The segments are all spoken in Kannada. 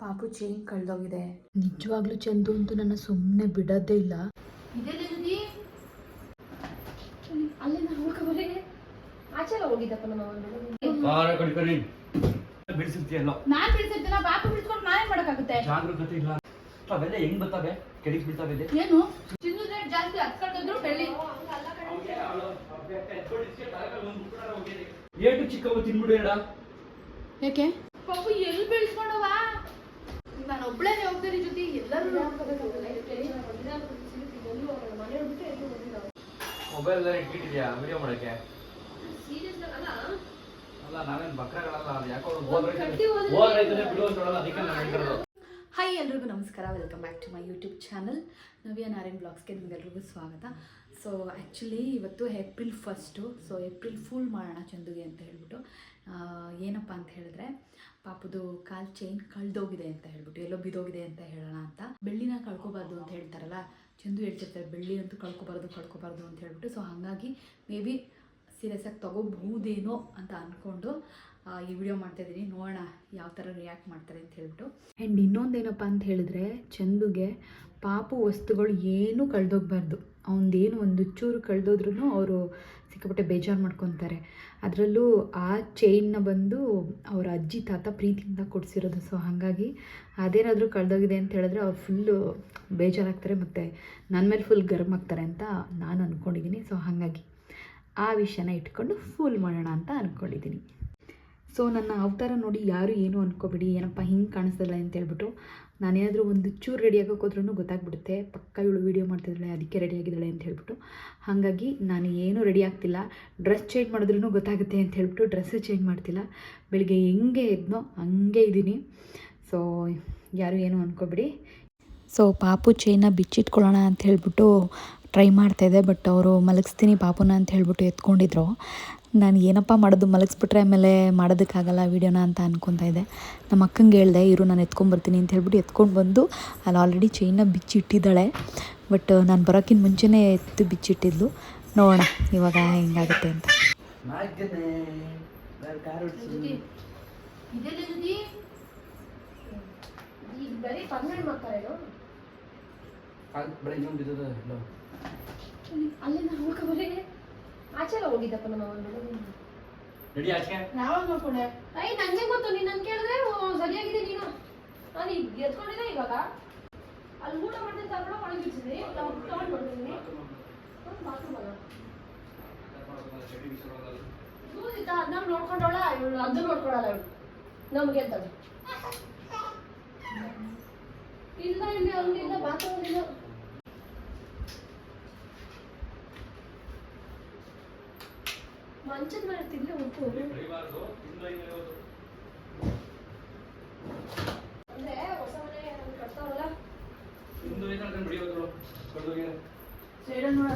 ಪಾಪು ಚೈನ್ ಕಳೆದೋಗಿದೆ. ನಿಜವಾಗ್ಲೂ ಚಂದು ಅಂತೂ ನನ್ನ ಸುಮ್ಮನೆ ಬಿಡೋದೇ ಇಲ್ಲ. ಅಲ್ಲಿಂದ ಹೋಗಬರೇ ಆಚೆಲ್ಲ ಹೋಗಿದ್ದಪ್ಪ ನಮ್ಮ ಬಿಡಿಸಿರ್ತೀಯಲ್ಲ. ನಾನ್ ಬಿಡಿಸಿರ್ತೀನ, ಪಾಪು ಬಿಡಿಸ್ಕೊಂಡು ನಾನೇನ್ ಮಾಡಕ್ಕಾಗುತ್ತೆ? ಜಾಗರೂಕತೆ ಇಲ್ಲ. ಅವೆಲ್ಲ ಹೆಂಗ್ ಬರ್ತಾವೆ? ಕೆಡಿಗೆ ಬೀಳ್ತಾವೆ. ಏನು ಚಿನ್ನು ರೇಟ್ ಜಾಸ್ತಿ ಹತ್ಕೊಂಡಿದ್ರು ಬೆಳ್ಳಿ ಏಟು ಚಿಕ್ಕವು ತಿನ್ಬಿಡು ಹೇಳ. ಯಾಕೆ ಪಾಪು ಎಲ್ಲಿ ಬೆಳೆಸ್ಕೊಂಡವ? ನಾನು ಒಬ್ಳೇನೆ ಹೋಗ್ತೀನಿ ಜೊತೆ ಎಲ್ಲರೂ ಮೊಬೈಲ್ ಎಲ್ಲ ಇಟ್ಬಿಟ್ಟಿದ್ಯಾ ವಿಡಿಯೋ ಮಾಡಕ್ಕೆ? ಅಲ್ಲ ನಾವೇನ್ ಬಕ್ರಗಳಲ್ಲ, ಅದು ಯಾಕೋ ಅದಕ್ಕೆ ನಾನು ಹೇಳ್ತಿರೋದು. ಹಾಯ್, ಎಲ್ರಿಗೂ ನಮಸ್ಕಾರ. Welcome back to my YouTube channel Navya Narayan ಬ್ಲಾಗ್ಸ್ಗೆ ನಿಮ್ಗೆಲ್ರಿಗೂ ಸ್ವಾಗತ. ಸೊ ಆ್ಯಕ್ಚುಲಿ ಇವತ್ತು ಏಪ್ರಿಲ್ 1. ಸೊ ಏಪ್ರಿಲ್ ಫುಲ್ ಮಾಡೋಣ ಚಂದುಗೆ ಅಂತ ಹೇಳ್ಬಿಟ್ಟು. ಏನಪ್ಪ ಅಂತ ಹೇಳಿದ್ರೆ, ಪಾಪುದು ಕಾಲ್ ಚೈನ್ ಕಳೆದೋಗಿದೆ ಅಂತ ಹೇಳ್ಬಿಟ್ಟು, ಎಲ್ಲೋ ಬಿದ್ದೋಗಿದೆ ಅಂತ ಹೇಳೋಣ ಅಂತ. ಬೆಳ್ಳಿನ ಕಳ್ಕೊಬಾರ್ದು ಅಂತ ಹೇಳ್ತಾರಲ್ಲ, ಚಂದು ಹೇಳ್ತಿರ್ತಾರೆ ಬೆಳ್ಳಿ ಅಂತೂ ಕಳ್ಕೊಬಾರ್ದು ಅಂತ ಹೇಳ್ಬಿಟ್ಟು. ಸೊ ಹಾಗಾಗಿ ಮೇ ಬಿ ಸೀರಿಯಸ್ಸಾಗಿ ತೊಗೋಬಹುದೇನೋ ಅಂತ ಅಂದ್ಕೊಂಡು ಈ ವಿಡಿಯೋ ಮಾಡ್ತಾಯಿದ್ದೀನಿ. ನೋಡೋಣ ಯಾವ ಥರ ರಿಯಾಕ್ಟ್ ಮಾಡ್ತಾರೆ ಅಂತ ಹೇಳ್ಬಿಟ್ಟು. ಆ್ಯಂಡ್ ಇನ್ನೊಂದೇನಪ್ಪ ಅಂತ ಹೇಳಿದ್ರೆ, ಚಂದುಗೆ ಪಾಪು ವಸ್ತುಗಳು ಏನೂ ಕಳೆದೋಗ್ಬಾರ್ದು. ಅವನದೇನು ಒಂದು ಚೂರು ಕಳೆದೋದ್ರೂ ಅವರು ಸಿಕ್ಕಾಪಟ್ಟೆ ಬೇಜಾರು ಮಾಡ್ಕೊತಾರೆ. ಅದರಲ್ಲೂ ಆ ಚೈನ್ನ ಬಂದು ಅವರ ಅಜ್ಜಿ ತಾತ ಪ್ರೀತಿಯಿಂದ ಕೊಡಿಸಿರೋದು. ಸೊ ಹಾಗಾಗಿ ಅದೇನಾದರೂ ಕಳೆದೋಗಿದೆ ಅಂತ ಹೇಳಿದ್ರೆ ಅವ್ರು ಫುಲ್ಲು ಬೇಜಾರಾಗ್ತಾರೆ ಮತ್ತು ನನ್ನ ಮೇಲೆ ಫುಲ್ ಗರ್ಮ್ ಆಗ್ತಾರೆ ಅಂತ ನಾನು ಅಂದ್ಕೊಂಡಿದ್ದೀನಿ. ಸೊ ಹಾಗಾಗಿ ಆ ವಿಷಯನ ಇಟ್ಕೊಂಡು ಫುಲ್ ಮಾಡೋಣ ಅಂತ ಅಂದ್ಕೊಂಡಿದ್ದೀನಿ. ಸೊ ನನ್ನ ಅವತಾರ ನೋಡಿ ಯಾರು ಏನೂ ಅಂದ್ಕೋಬೇಡಿ, ಏನಪ್ಪ ಹಿಂಗೆ ಕಾಣಿಸ್ತಲ್ಲ ಅಂತ ಹೇಳ್ಬಿಟ್ಟು. ನಾನೇನಾದರೂ ಒಂದು ಚೂರು ರೆಡಿ ಆಗೋಕೆ ಹೋದ್ರೂ ಗೊತ್ತಾಗ್ಬಿಡುತ್ತೆ, ಪಕ್ಕ ಇವಳು ವೀಡಿಯೋ ಮಾಡ್ತಿದ್ದಾಳೆ ಅದಕ್ಕೆ ರೆಡಿಯಾಗಿದ್ದಾಳೆ ಅಂತ ಹೇಳ್ಬಿಟ್ಟು. ಹಾಗಾಗಿ ನಾನು ಏನೂ ರೆಡಿ ಆಗ್ತಿಲ್ಲ. ಡ್ರೆಸ್ ಚೇಂಜ್ ಮಾಡಿದ್ರೂ ಗೊತ್ತಾಗುತ್ತೆ ಅಂತ ಹೇಳ್ಬಿಟ್ಟು ಡ್ರೆಸ್ಸು ಚೇಂಜ್ ಮಾಡ್ತಿಲ್ಲ. ಬೆಳಿಗ್ಗೆ ಹೆಂಗೆ ಇದ್ನೋ ಹಂಗೆ ಇದ್ದೀನಿ. ಸೊ ಯಾರು ಏನೂ ಅಂದ್ಕೋಬೇಡಿ. ಸೊ ಪಾಪು ಚೈನ ಬಿಚ್ಚಿಟ್ಕೊಳ್ಳೋಣ ಅಂತ ಹೇಳ್ಬಿಟ್ಟು ಟ್ರೈ ಮಾಡ್ತಾಯಿದ್ದೆ. ಬಟ್ ಅವರು ಮಲಗಿಸ್ತೀನಿ ಪಾಪುನ ಅಂತ ಹೇಳ್ಬಿಟ್ಟು ಎತ್ಕೊಂಡಿದ್ರು. ನಾನು ಏನಪ್ಪ ಮಾಡೋದು, ಮಲಗಿಸ್ಬಿಟ್ರೆ ಆಮೇಲೆ ಮಾಡೋದಕ್ಕಾಗಲ್ಲ ವೀಡಿಯೋನ ಅಂತ ಅನ್ಕೊತಾ ಇದ್ದೆ. ನಮ್ಮ ಅಕ್ಕಂಗೆ ಹೇಳ್ದೆ, ಇರು ನಾನು ಎತ್ಕೊಂಡ್ಬರ್ತೀನಿ ಅಂತ ಹೇಳ್ಬಿಟ್ಟು ಎತ್ಕೊಂಡು ಬಂದು ಅಲ್ಲಿ ಆಲ್ರೆಡಿ ಚೈನ್ನ ಬಿಚ್ಚಿಟ್ಟಿದ್ದಾಳೆ. ಬಟ್ ನಾನು ಬರೋಕ್ಕಿಂತ ಮುಂಚೆನೇ ಎತ್ತು ಬಿಚ್ಚಿಟ್ಟಿದ್ಲು. ನೋಡೋಣ ಇವಾಗ ಹೆಂಗಾಗುತ್ತೆ ಅಂತ. ಅಲ್ಲಿಂದ ಹೋಗಬರೇ ಆಚೆಲ್ಲ ಹೋಗಿದ್ದಪ್ಪ ನಮ್ಮ ರೆಡಿ ಆಚೆ ಯಾವಾಗ ನೋಡ್ಕೊಂಡೆ? ನಂಗೆ ಗೊತ್ತು, ನೀನು ನನ್ ಕೇಳಿದ್ರೆ ಸರಿಯಾಗಿದೆ. ನೀನು ನಾನು ಎತ್ಕೊಂಡಿದ್ದೆ. ಇವಾಗ ಅಲ್ಲಿ ಊಟ ಮಾಡ್ತೀನಿ ತಗೊಂಡು ಒಳಗೆ ಬಿಡ್ಸಿದ್ರಿ, ತಗೊಂಡು ಬರ್ತೀನಿ. ಬಾತ್ರೂಮ್ ಅಲ್ಲ ಅದನ್ನ ನೋಡ್ಕೊಂಡವಳ ಇವಳು, ಅದು ನೋಡ್ಕೊಳಲ್ಲ ಇವಳು. ನಮ್ಗೆ ಅಂತಾಳೆ ಇಲ್ಲ ಇಲ್ಲಿ ಅವನಿಲ್ಲ ಬಾತ್ರೂಮ್ ಇಲ್ಲ. ಮಂಚದ ಮೇಲೆ ತಿಂದ್ರೆ ಉಪ್ಪು ಅಂದ್ರೆ ಹೊಸ ಮನೆ ಕಟ್ತಾವಲ್ಲ ಸೈಡ್ ನೋಡ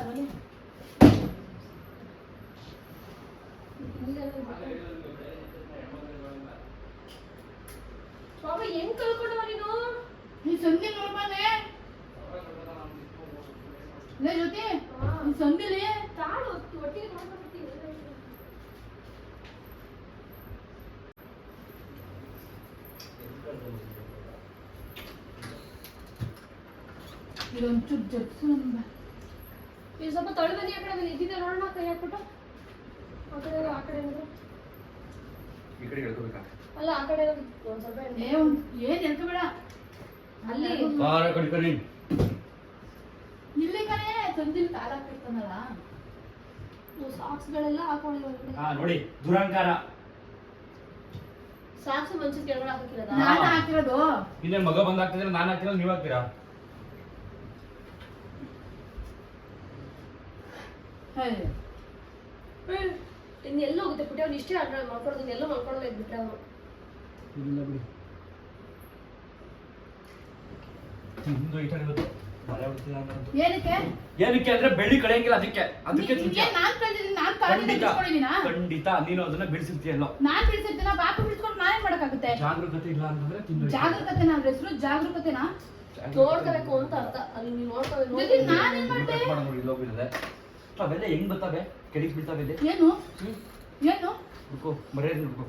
ಬಾಬಾ ಹೆಂಗ್ ಕಳ್ಕೊಂಡವ ನೀನು? ನೀ ಸಂಧಿ ನೋಡ್ಬಾನೆ ಜೊತೆ ಸಂಧಿಲಿ ತಾಳು ಒಟ್ಟಿಗೆ ನೋಡ್ಬಿಡ್ತೀವಿ. ಇದೊಂಚೂರು ಜಗ್ಸು ಇದು ಸ್ವಲ್ಪ ತೊಳೆ ಬನ್ನಿ. ಆ ಕಡೆ ಇದ್ದಿದ್ದೆ ನೋಡೋಣ, ಕೈ ಹಾಕ್ಬಿಟ್ಟು ಆ ಕಡೆ ಆ ಕಡೆ ಅಲ್ಲ ಆ ಕಡೆ ಒಂದ್ ಸ್ವಲ್ಪ ಏನ್ ಎಲ್ಕೋಬೇಡ. ಅಲ್ಲಿ ಇಲ್ಲಿ ಕಡೆ ಸಂದಿಲ್ ಕಾಲ ಹಾಕಿರ್ತಾನಲ್ಲ, ಸಾಕ್ಸ್ಗಳೆಲ್ಲ ಹಾಕೊಂಡಿದ್ದೀವಿ ನೋಡಿ. ದುರಂಕಾರ ಸಾಕ್ಸ್ ಮಂಚದ ಕೆಳಗಡೆ ಹಾಕಿರೋದ ನಾನು ಹಾಕಿರೋದು. ಇನ್ನೇ ಮಗ ಬಂದ್ ಹಾಕ್ತಿದ್ರೆ ನಾನು ಹಾಕಿರೋದು, ನೀವು ಹಾಕ್ತೀರಾ? ಇನ್ನೆಲ್ಲ ಹೋಗುತ್ತೆ ಪುಟ್ಟಿ. ಅವ್ನು ಇಷ್ಟೇ ಆಟ ಮಾಡ್ಕೊಡೋದು, ಇನ್ನೆಲ್ಲ ಮಾಡ್ಕೊಳ್ಳೋದು ಇದ್ಬಿಟ್ರೆ ಅವನು. ಇಲ್ಲ ಬಿಡಿ, ತಿಂದು ಈ ಕಡೆ ಇವತ್ತು ಮಳೆ ಹೊಡ್ತಿಲ್ಲ ಅಂತ. ಏನಕ್ಕೆ ಅಂದ್ರೆ ಬೆಳ್ಳಿ ಕಳೆಯಂಗಿಲ್ಲ, ಅದಕ್ಕೆ ಖಂಡಿತ ನೀನು ಅದನ್ನ ಬಿಡಿಸಿರ್ತೀಯಲ್ಲ. ನಾನ್ ಬಿಡಿಸಿರ್ತೀನ, ಪಾಪು ಬಿಡಿಸ್ಕೊಂಡು ನಾನೇನ್ ಮಾಡಕ್ಕಾಗುತ್ತೆ? ಜಾಗರೂಕತೆ ಇಲ್ಲ ಅಂತಂದ್ರೆ ತಿಂದು. ಜಾಗರೂಕತೆನಾ ಅದ್ರ ಹೆಸರು? ಜಾಗರೂಕತೆನಾ? ನೋಡ್ಕೋಬೇಕು ಅಂತ ಅರ್ಥ. ಅಲ್ಲಿ ನೀವು ನೋಡ್ಕೋಬೇಕು. ನಾನೇನ್ ಮಾಡ್ದೆ? ಅವೆಲ್ಲ ಹೆಂಗ್ ಬರ್ತಾವೆ? ಕೆಡಿಗೆ ಬೀಳ್ತಾವೆ. ಏನು ಏನು ಹುಡ್ಕೋ, ಮರ್ಯಾದೆ ಹುಡ್ಕೋ.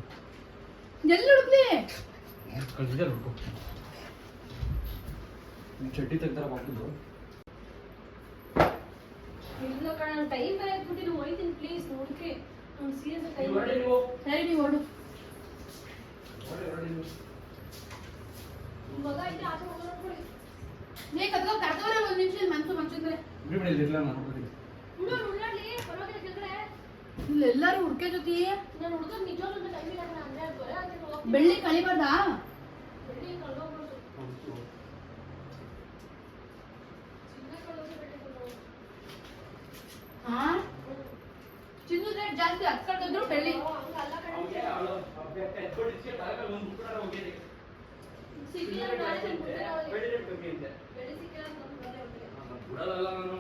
ಎಲ್ಲಿ ಹುಡುಕ್ಲಿ? ಕಳ್ಸಿದ್ದಾರೆ ಹುಡ್ಕೋ. ಚಡ್ಡಿ ತೆಗ್ದಾರ ಮಾಡ್ತಿದ್ದು ಇಲ್ಲ ಕಣ ನಾನು ಟೈಮ್ ಬೇರೆ ಆಗ್ಬಿಟ್ಟು ನಾನು ಹೋಯ್ತೀನಿ ಪ್ಲೀಸ್ ನೋಡ್ಕೆ ನಾನು ಸೀರಿಯಸ್ ಟೈಮ್ ಸರಿ ನೀವು ಹೊರಡು. ಮಗ ಐತೆ ಆಚೆ ಹೋಗೋಣ ನೀ ಕತ್ಕೊ ಕರ್ದವ್ರೆ ಒಂದು ನಿಮಿಷ ಮನ್ಸು ಮಂಚಂದ್ರೆ ಇರಲಿಲ್ಲ ನಾನು ಹೋಗ್ತೀನಿ. ಉಳ್ಳಾಡ್ಲಿ ಪರವಾಗಿಲ್ಲ ಕೆಳಗಡೆ ಇಲ್ಲಿ ಎಲ್ಲರೂ ಹುಡ್ಕೆ ಜೊತೆ ನಾನು ಹುಡುಗ ನಿಜವಾಗ್ಲೂ ಟೈಮ್ ಇಲ್ಲ ಕಣ ಅಂದ್ರೆ ಬರ ಅಂತ ಬೆಳ್ಳಿ ಕಳಿಬಾರ್ದಾ? ಬೆಳ್ಳಿ ಕಳ್ದೋಗ್ಬಿಡ್ತು ಚಿನ್ನ ಕಳ್ದೋಗಿ ಬೆಳ್ಳಿ ಕಳ್ದೋಗಿ ಹಾ ಚಿನ್ನ ರೇಟ್ ಜಾಸ್ತಿ ಹತ್ಕೊಂಡಿದ್ರು ಬೆಳ್ಳಿ ಹಂಗಲ್ಲ ಕಣ ಸಿಕ್ಕಿಲ್ಲ ನಾಳೆ ಬೆಳ್ಳಿ ಸಿಕ್ಕಿಲ್ಲ ನಾನು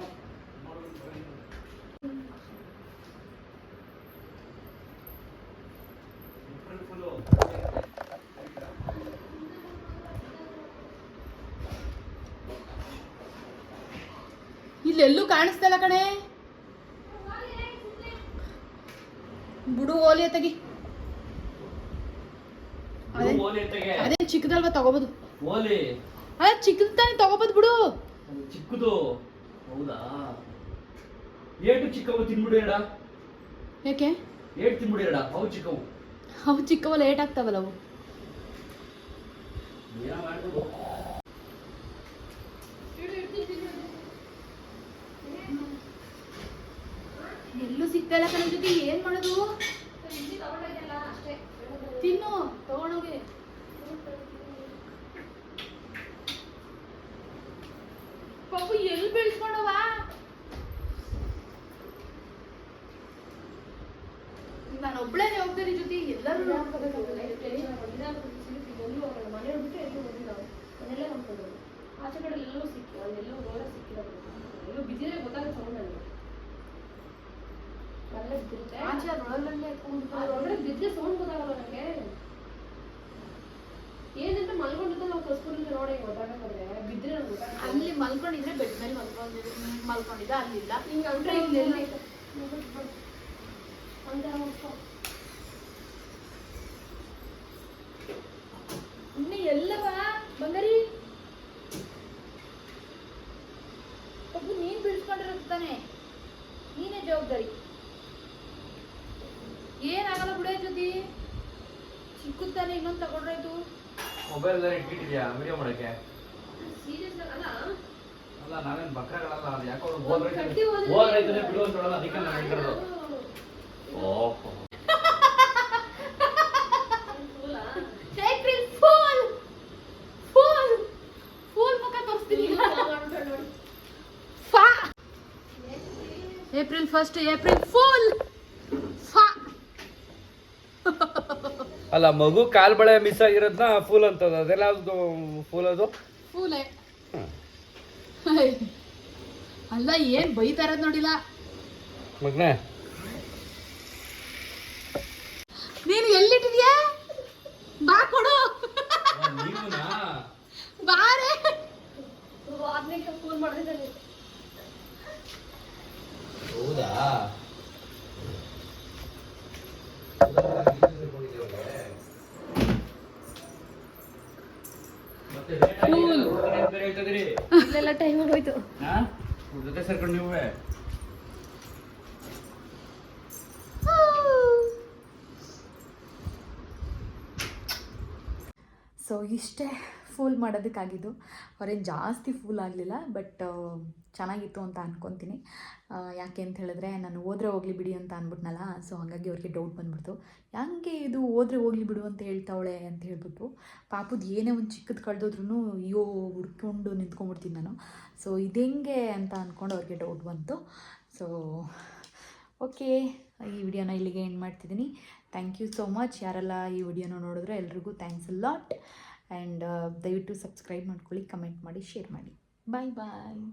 ಇಲ್ಲೆಲ್ಲೂ ಕಾಣಿಸ್ತಲ್ಲ ಕಣೆ. ಬಿಡು ಓಲಿ ತೆಗಿ. ಅದೇ ಚಿಕ್ಕದಲ್ವಾ ತಗೋಬೋದು. ಓಲಿ ಅದೇ ಚಿಕ್ಕದ್ ತಾನೇ ತಗೋಬೋದು ಬಿಡು. ಚಿಕ್ಕದು ಹೌದಾ? ಏಟು ಚಿಕ್ಕವು ತಿನ್ಬಿಡು ಎಡ. ಯಾಕೆ? ಏಟ್ ತಿನ್ಬಿಡು ಎಡ. ಅವು ಚಿಕ್ಕವು. ಅವು ಚಿಕ್ಕವ ಲೇಟ್ ಆಗ್ತಾವಲ್ಲ ಅವು. ಏನೋ ಮಾಡ್ಬೋದು. ಎಲ್ಲೂ ಸಿಗ್ತಲ್ಲ ಕಣ ಜೊತೆ ಏನ್ ಮಾಡೋದು? ತಿನ್ನು ತಗೊಂಡೋಗಿ. ಪಾಪು ಎಲ್ಲಿ ಬೆಳೆಸ್ಕೊಂಡವ? ನಾನು ಒಬ್ಳೇನೆ ಹೋಗ್ತೀನಿ ಜೊತೆ ಎಲ್ಲರೂ ಮನೆ ಬಿಟ್ಟು ಎಲ್ಲೂ ಬಂದಿಲ್ಲ ಮನೆಯಲ್ಲೇ ನಂಬ್ಕೊಂಡು ಆಚೆ ಕಡೆ ಎಲ್ಲೂ ಸಿಕ್ಕಿ ಅಲ್ಲೆಲ್ಲೂ ನೋಡ ಸಿಕ್ಕಿಲ್ಲ ಎಲ್ಲೂ ಬಿದ್ದಿದ್ರೆ ಗೊತ್ತಾಗುತ್ತೆ ಸೌಂಡ್ ನನಗೆ ಅಲ್ಲೇ ಬಿದ್ದಿರುತ್ತೆ ಆಚೆ ಅದ್ರೊಳಗಲ್ಲೇ ಅದ್ರೊಳಗಡೆ ಬಿದ್ದರೆ ಸೌಂಡ್ ಗೊತ್ತಾಗಲ್ಲ ನನಗೆ ಏನಂತ ಮಲ್ಕೊಂಡಿದ್ದ ನಾವು ಕಸ್ಕೊಂಡಿದ್ದ ನೋಡಿ ಗೊತ್ತಾಗಬೇಕಾದ್ರೆ ಬಿದ್ದರೆ ನನಗೆ ಗೊತ್ತಾಗ ಅಲ್ಲಿ ಮಲ್ಕೊಂಡಿದ್ರೆ ಬೆಡ್ ಮೇಲೆ ಮಲ್ಕೊಂಡಿದ್ದ ಅಲ್ಲಿಲ್ಲ ಹಿಂಗೆ ಅಂದ್ರೆ ಇಲ್ಲಿ ಇನ್ನು ಎಲ್ಲವ ಬಂಗಾರಿ ಒಬ್ಬ ನೀನ್ ಬಿಡಿಸ್ಕೊಂಡಿರೋದು ತಾನೆ, ನೀನೇ ಜವಾಬ್ದಾರಿ. ಏನಾಗಲ್ಲ ಬಿಡೋ ಜೊತೆ ಚಿಕ್ಕದಾನೆ ಇನ್ನೊಂದು ತಗೊಂಡ್ರಾಯ್ತು. ಮೊಬೈಲ್ ಇಟ್ಬಿಟ್ಟಿದ್ಯಾ ವಿಡಿಯೋ ಮಾಡಕ್ಕೆ? ಸೀರಿಯಸ್ ಅಲ್ಲ ಅಲ್ಲ ನಾವೇನು ಬಕ್ರಗಳಲ್ಲ. ಅದು ಯಾಕೋ ಹೋಗ್ರೈತದೆ ಬಿಡು ಅಂತ ಹೇಳೋದು. ಅದಕ್ಕೆ ನಾನು ಹೇಳ್ತಿರೋದು. ಓಹೋ ಏಪ್ರಿಲ್ ಫಸ್ಟ್ ಏಪ್ರಿಲ್ ಫೂಲ್. ಅಲ್ಲ ಮಗು ಕಾಲ್ ಬಳೆ ಮಿಸ್ ಆಗಿರೋದನ್ನ ಫೂಲ್ ಅಂತದ. ಅದೆಲ್ಲ ಫೂಲ್ ಅದು ಫೂಲೆ ಅಲ್ಲ ಏನ್ ಬೈತಾ ಇರೋದ್ ನೋಡಿಲ್ಲ ಮಗ್ನೆ. ನೀನು ಎಲ್ಲಿಟ್ಟಿದ್ಯಾ? ಬಾ ಕೊಡು. ನೀವುನಾ? ಬಾರೆ ವಾದ್ನಿಗೆ ಫೋನ್ ಮಾಡಿದ್ರೆ ಹೌದಾ? ಇಲ್ಲೆಲ್ಲ ಟೈಮ್ ಆಗೋಯ್ತು. ಜೊತೆ ಸೇರ್ಕೊಂಡು ನೀವೇ ಸೊ ಇಷ್ಟೇ ಫೂಲ್ ಮಾಡೋದಕ್ಕಾಗಿದ್ದು. ಅವ್ರೇನು ಜಾಸ್ತಿ ಫೂಲ್ ಆಗಲಿಲ್ಲ, ಬಟ್ ಚೆನ್ನಾಗಿತ್ತು ಅಂತ ಅಂದ್ಕೊತೀನಿ. ಯಾಕೆ ಅಂತ ಹೇಳಿದ್ರೆ ನಾನು ಹೋದ್ರೆ ಹೋಗಲಿ ಬಿಡಿ ಅಂತ ಅಂದ್ಬಿಟ್ನಲ್ಲ, ಸೊ ಹಾಗಾಗಿ ಅವ್ರಿಗೆ ಡೌಟ್ ಬಂದ್ಬಿಡ್ತು. ಯಾಕೆ ಇದು ಹೋದ್ರೆ ಹೋಗಲಿ ಬಿಡು ಅಂತ ಹೇಳ್ತಾವಳೆ ಅಂತ ಹೇಳ್ಬಿಟ್ಟು. ಪಾಪದ ಏನೇ ಒಂದು ಚಿಕ್ಕದು ಕಳೆದೋದ್ರೂ ಅಯ್ಯೋ ಹುಡ್ಕೊಂಡು ನಿಂತ್ಕೊಂಡ್ಬಿಡ್ತೀನಿ ನಾನು. ಸೊ ಇದೆಂಗೆ ಅಂತ ಅಂದ್ಕೊಂಡು ಅವ್ರಿಗೆ ಡೌಟ್ ಬಂತು. ಸೊ ಓಕೆ, ಈ ವಿಡಿಯೋನ ಇಲ್ಲಿಗೆ ಎಂಡ್ ಮಾಡ್ತಿದ್ದೀನಿ. Thank you so much. ಯಾರೆಲ್ಲ ಈ ವಿಡಿಯೋನ ನೋಡಿದ್ರೆ ಎಲ್ರಿಗೂ ಥ್ಯಾಂಕ್ಸ್ ಅ ಲಾಟ್. ಆ್ಯಂಡ್ ದಯವಿಟ್ಟು ಸಬ್ಸ್ಕ್ರೈಬ್ ಮಾಡ್ಕೊಳ್ಳಿ, ಕಮೆಂಟ್ ಮಾಡಿ, ಶೇರ್ ಮಾಡಿ. ಬಾಯ್ ಬಾಯ್.